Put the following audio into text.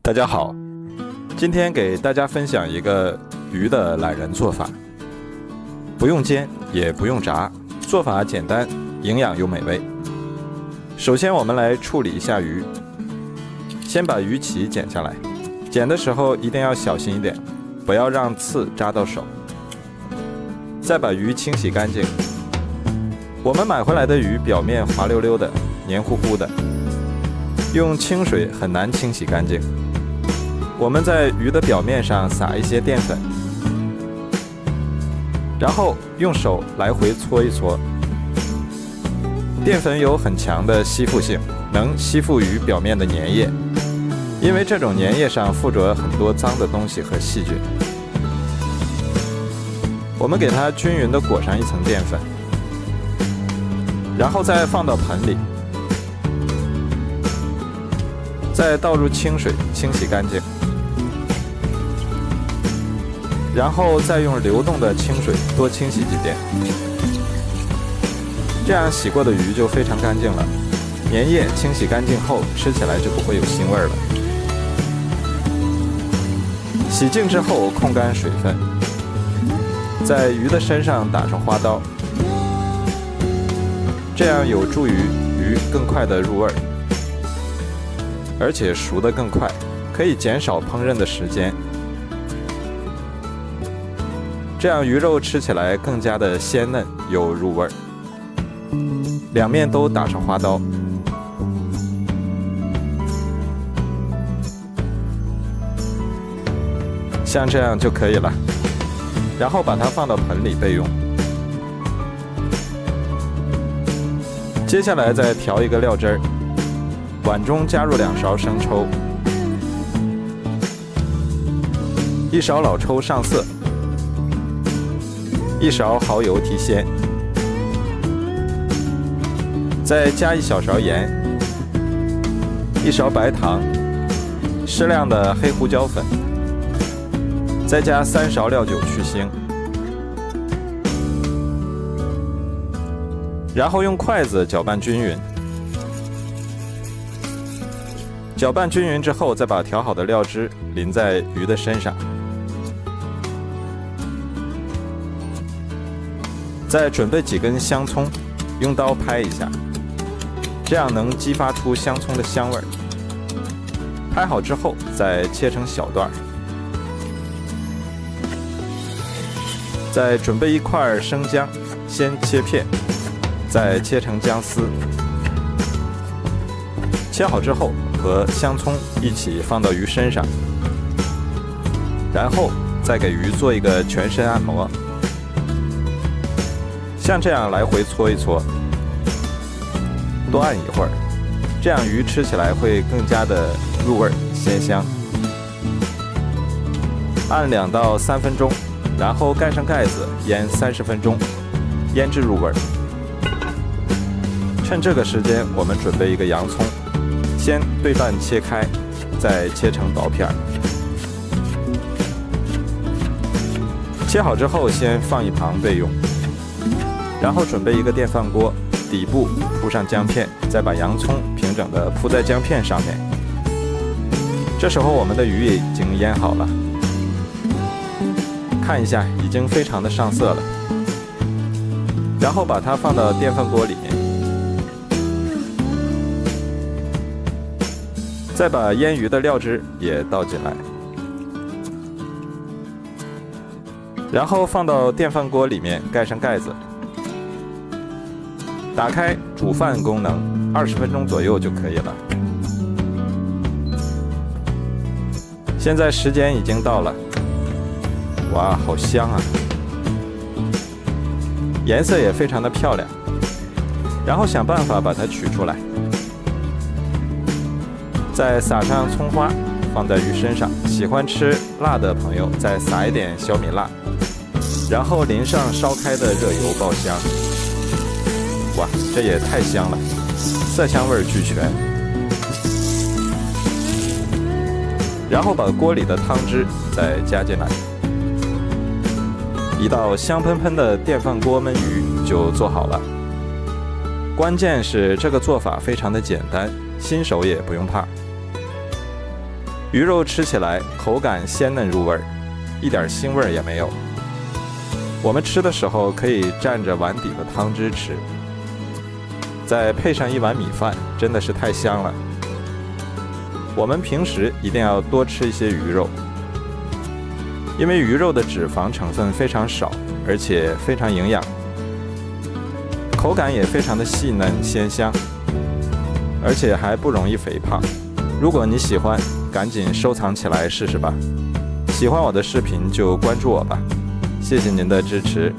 大家好，今天给大家分享一个鱼的懒人做法，不用煎也不用炸，做法简单，营养又美味。首先我们来处理一下鱼，先把鱼鳍剪下来，剪的时候一定要小心一点，不要让刺扎到手。再把鱼清洗干净。我们买回来的鱼表面滑溜溜的，黏糊糊的，用清水很难清洗干净。我们在鱼的表面上撒一些淀粉，然后用手来回搓一搓。淀粉有很强的吸附性，能吸附鱼表面的粘液，因为这种粘液上附着很多脏的东西和细菌。我们给它均匀地裹上一层淀粉，然后再放到盆里，再倒入清水清洗干净，然后再用流动的清水多清洗几遍，这样洗过的鱼就非常干净了。粘液清洗干净后，吃起来就不会有腥味了。洗净之后控干水分，在鱼的身上打上花刀，这样有助于鱼更快地入味，而且熟得更快，可以减少烹饪的时间。这样鱼肉吃起来更加的鲜嫩又入味。两面都打上花刀，像这样就可以了。然后把它放到盆里备用。接下来再调一个料汁儿，碗中加入2勺生抽，1勺老抽上色，1勺蚝油提鲜，再加1小勺盐，1勺白糖，适量的黑胡椒粉，再加3勺料酒去腥，然后用筷子搅拌均匀。搅拌均匀之后，再把调好的料汁淋在鱼的身上，再准备几根香葱，用刀拍一下，这样能激发出香葱的香味。拍好之后，再切成小段。再准备1块生姜，先切片，再切成姜丝。切好之后，和香葱一起放到鱼身上，然后再给鱼做一个全身按摩，像这样来回搓一搓，多按一会儿，这样鱼吃起来会更加的入味鲜香。按2到3分钟，然后盖上盖子腌30分钟，腌制入味。趁这个时间，我们准备一个洋葱，先对半切开，再切成薄片。切好之后先放一旁备用，然后准备一个电饭锅，底部铺上姜片，再把洋葱平整地铺在姜片上面。这时候我们的鱼也已经腌好了，看一下已经非常的上色了，然后把它放到电饭锅里面，再把腌鱼的料汁也倒进来，然后放到电饭锅里面，盖上盖子，打开煮饭功能，20分钟左右就可以了。现在时间已经到了，哇，好香啊！颜色也非常的漂亮。然后想办法把它取出来，再撒上葱花，放在鱼身上。喜欢吃辣的朋友再撒一点小米辣，然后淋上烧开的热油爆香。哇，这也太香了，色香味俱全。然后把锅里的汤汁再加进来，一道香喷喷的电饭锅焖鱼就做好了。关键是这个做法非常的简单，新手也不用怕。鱼肉吃起来口感鲜嫩入味，一点腥味也没有。我们吃的时候可以蘸着碗底的汤汁吃，再配上一碗米饭，真的是太香了。我们平时一定要多吃一些鱼肉，因为鱼肉的脂肪成分非常少，而且非常营养，口感也非常的细嫩鲜香，而且还不容易肥胖。如果你喜欢，赶紧收藏起来试试吧。喜欢我的视频就关注我吧，谢谢您的支持。